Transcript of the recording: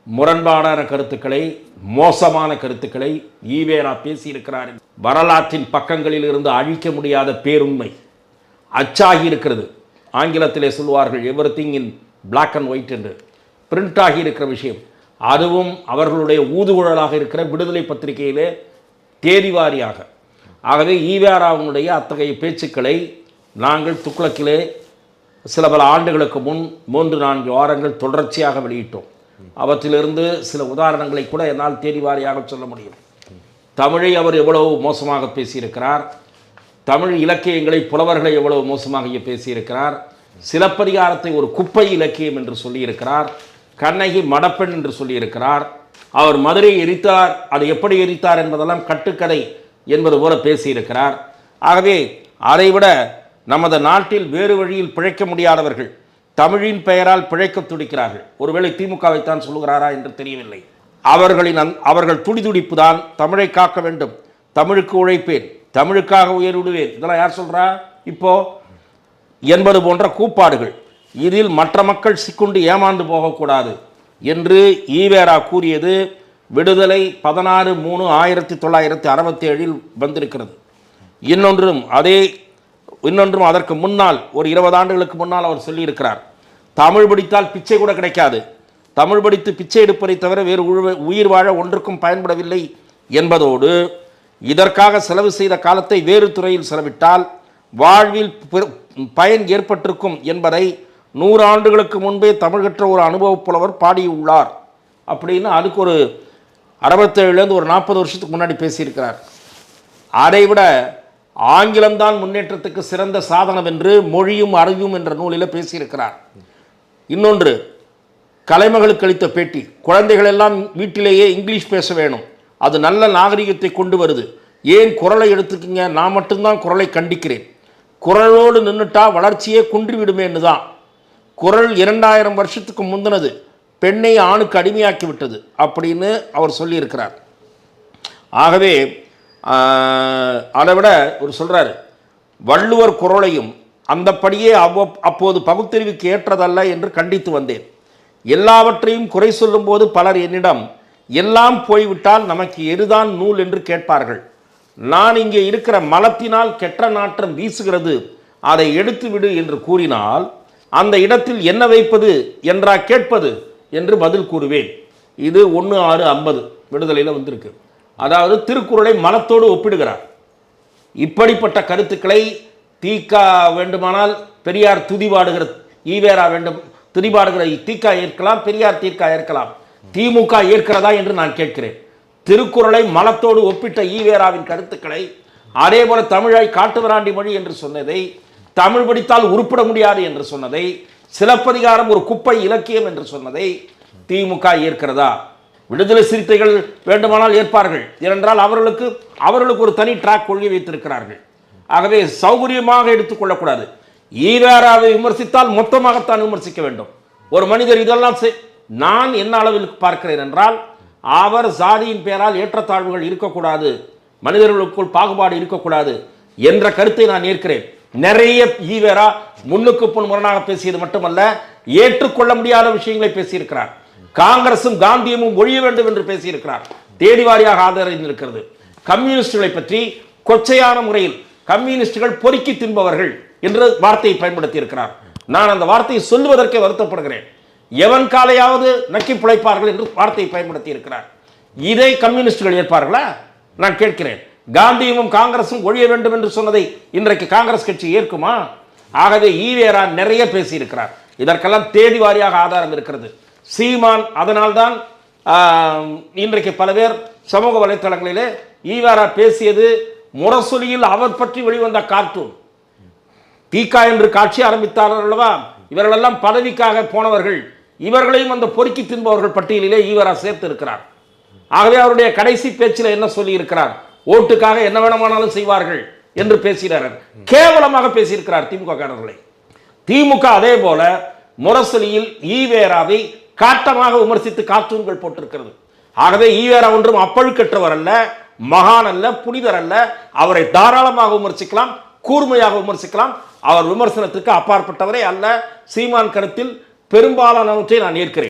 முரண்பாடான கருத்துக்களை, மோசமான கருத்துக்களை ஈவேரா பேசியிருக்கிறார். வரலாற்றின் பக்கங்களில் இருந்து அழிக்க முடியாத பேருண்மை அச்சாகி இருக்கிறது. ஆங்கிலத்திலே சொல்வார்கள் everything in black and white என்று. பிரிண்ட் ஆகி இருக்கிற விஷயம், அதுவும் அவர்களுடைய ஊதுகுழலாக இருக்கிற விடுதலை பத்திரிகையிலே தேதிவாரியாக. ஆகவே ஈவேராவுடைய அத்தகைய பேச்சுக்களை நாங்கள் துக்ளக்கிலே சில பல ஆண்டுகளுக்கு முன் 3-4 வாரங்கள் தொடர்ச்சியாக வெளியிட்டோம். அவற்றிலிருந்து சில உதாரணங்களை கூட என்னால் தேதிவாரியாக சொல்ல முடியும். தமிழை அவர் எவ்வளவு மோசமாக பேசியிருக்கிறார், தமிழ் இலக்கியங்களை, புலவர்களை எவ்வளவு மோசமாக பேசியிருக்கிறார், சிலப்பதிகாரத்தை ஒரு குப்பை இலக்கியம் என்று சொல்லியிருக்கிறார், கண்ணகி மடப்பெண் என்று சொல்லியிருக்கிறார், அவர் மதுரையை எரித்தார், அது எப்படி எரித்தார் என்பதெல்லாம் கட்டுக்கதை என்பது போல பேசியிருக்கிறார். ஆகவே அதைவிட நமது நாட்டில் வேறு வழியில் பிழைக்க முடியாதவர்கள் தமிழின் பெயரால் பிழைக்க துடிக்கிறார்கள். ஒருவேளை திமுகவைத்தான் சொல்லுகிறாரா என்று தெரியவில்லை. அவர்கள் துடிதுடிப்பு தான் தமிழை காக்க வேண்டும், தமிழுக்கு உழைப்பேன், தமிழுக்காக உயர் விடுவேன், இதெல்லாம் யார் சொல்கிறா இப்போ என்பது போன்ற கூப்பாடுகள். இதில் மற்ற மக்கள் சிக்குண்டு ஏமாந்து போகக்கூடாது என்று ஈவேரா கூறியது விடுதலை 16/3/1967 வந்திருக்கிறது. இன்னொன்றும் அதற்கு முன்னால் ஒரு 20 ஆண்டுகளுக்கு முன்னால் அவர் சொல்லியிருக்கிறார், தமிழ் படித்தால் பிச்சை கூட கிடைக்காது, தமிழ் படித்து பிச்சை எடுப்பதை தவிர வேறு உயிர் வாழ ஒன்றுக்கும் பயன்படவில்லை என்பதோடு இதற்காக செலவு செய்த காலத்தை வேறு துறையில் செலவிட்டால் வாழ்வில் பயன் ஏற்பட்டிருக்கும் என்பதை 100 ஆண்டுகளுக்கு முன்பே தமிழ் கற்ற ஒரு அனுபவ புலவர் பாடியுள்ளார் அப்படின்னு அதுக்கு ஒரு 67 ஒரு 40 வருஷத்துக்கு முன்னாடி பேசியிருக்கிறார். அதைவிட ஆங்கிலம்தான் முன்னேற்றத்துக்கு சிறந்த சாதனம் என்று மொழியும் அறிவும் என்ற நூலில் பேசியிருக்கிறார். இன்னொன்று, கலைமகளுக்கு அளித்த பேட்டி, குழந்தைகள் எல்லாம் வீட்டிலேயே இங்கிலீஷ் பேச வேணும், அது நல்ல நாகரிகத்தை கொண்டு வருது, ஏன் குரலை எடுத்துக்கிங்க, நான் மட்டும்தான் குரலை கண்டிக்கிறேன், குரலோடு நின்றுட்டா வளர்ச்சியே குன்றிவிடுமேன்னு தான். குரல் 2000 வருஷத்துக்கு முந்தினது, பெண்ணை ஆணுக்கு அடிமையாக்கி விட்டது அப்படின்னு அவர் சொல்லியிருக்கிறார். ஆகவே அதை விட ஒரு சொல்கிறார், வள்ளுவர் குரலையும் அந்தப்படியே அப்போது பகுத்தறிவுக்கு ஏற்றதல்ல என்று கண்டித்து வந்தேன். எல்லாவற்றையும் குறை சொல்லும்போது பலர் என்னிடம் எல்லாம் போய்விட்டால் நமக்கு எதுதான் நூல் என்று கேட்பார்கள். நான் இங்கே இருக்கிற மலத்தினால் கெட்ட நாற்றம் வீசுகிறது, அதை எடுத்து விடு என்று கூறினால் அந்த இடத்தில் என்ன வைப்பது என்றா கேட்பது என்று பதில் கூறுவேன். இது 1/6/50 விடுதலையில் வந்திருக்கு. அதாவது திருக்குறளை மலத்தோடு ஒப்பிடுகிறார். இப்படிப்பட்ட கருத்துக்களை தீக்கா வேண்டுமானால் பெரியார் துதிபாடுகிற ஈவேரா துதிபாடுகிற தீக்கா ஏற்கலாம், பெரியார் தீக்கா ஏற்கலாம், திமுக ஏற்கிறதா என்று நான் கேட்கிறேன். திருக்குறளை மலத்தோடு ஒப்பிட்ட ஈவேராவின் கருத்துக்களை, அதே போல தமிழை காட்டுவராண்டி மொழி என்று சொன்னதை, தமிழ் படித்தால் உருப்பிட முடியாது என்று சொன்னதை, சிலப்பதிகாரம் ஒரு குப்பை இலக்கியம் என்று சொன்னதை திமுக ஏற்கிறதா? விடுதலை சிறுத்தைகள் வேண்டுமானால் ஏற்பார்கள், ஏனென்றால் அவர்களுக்கு ஒரு தனி ட்ராக் கொள்கை வைத்திருக்கிறார்கள். ஆகவே சௌகரியமாக எடுத்துக்கொள்ளக்கூடாது. ஈவேராவை விமர்சித்தால் மொத்தமாகத்தான் விமர்சிக்க வேண்டும். ஒரு மனிதர் இதெல்லாம் நான் என்ன அளவில் பார்க்கிறேன் என்றால், அவர் சாதியின் பெயரால் ஏற்றத்தாழ்வுகள் இருக்கக்கூடாது, மனிதர்களுக்குள் பாகுபாடு இருக்கக்கூடாது என்ற கருத்தை நான் ஏற்கிறேன். நிறைய ஈவேரா முன்னுக்கு பின் முரணாக பேசியது மட்டுமல்ல, ஏற்றுக்கொள்ள முடியாத விஷயங்களை பேசியிருக்கிறார். காங்கிரசும் காந்தியமும் ஒழிய வேண்டும் என்று பேசியிருக்கிறார், தேதிவாரியாக ஆதரித்திருக்கிறது. கம்யூனிஸ்டுகளை பற்றி கொச்சையான முறையில் கம்யூனிஸ்டுகள் பொறுக்கி தின்பவர்கள் என்று வார்த்தையை பயன்படுத்தி இருக்கிறார். நான் அந்த வார்த்தையை சொல்லுவதற்கே வருத்தப்படுகிறேன். எவன் காலையாவது நக்கி பிழைப்பார்கள் என்று வார்த்தையை பயன்படுத்தி இருக்கிறார். இதை கம்யூனிஸ்டுகள் ஏற்பார்களா? நான் கேட்கிறேன். காந்தியமும் காங்கிரசும் ஒழிய வேண்டும் என்று சொன்னதை இன்றைக்கு காங்கிரஸ் கட்சி ஏற்குமா? ஆகவே ஈவேரா நிறைய பேசியிருக்கிறார். இதற்கெல்லாம் தேதி வாரியாக ஆதாரம் இருக்கிறது. சீமான், அதனால்தான் இன்றைக்கு பல பேர் சமூக வலைத்தளங்களிலே ஈவேரா பேசியது முரசொலியில் அவர் பற்றி வெளிவந்த கார்ட்டூன், தீக்கா என்று காட்சி ஆரம்பித்தார்கள் அல்லவா, இவர்களெல்லாம் பதவிக்காக போனவர்கள், இவர்களையும் அந்த பொறுக்கி தின்பவர்கள் பட்டியலிலே ஈவேரா சேர்த்து இருக்கிறார். ஆகவே அவருடைய கடைசி பேச்சில் என்ன சொல்லி இருக்கிறார்? ஓட்டுக்காக என்ன வேணுமானாலும் செய்வார்கள் என்று பேசுகிறார்கள். கேவலமாக பேசியிருக்கிறார் திமுக காரர்களை. திமுக அதே போல முரசொலியில் ஈவேராவை காட்டமாக விமர்சித்து கார்ட்டூன்கள் போட்டிருக்கிறது. ஆகவே ஈவேரா ஒன்றும் அப்பழுக்கற்றவர் அல்ல, மகான் அல்ல, புனிதர் அல்ல. அவரை தாராளமாக விமர்சிக்கலாம், கூர்மையாக விமர்சிக்கலாம். அவர் விமர்சனத்துக்கு அப்பாற்பட்டவரே அல்ல. சீமான் கருத்தில் பெரும்பாலானவற்றை நான் ஏற்கிறேன்.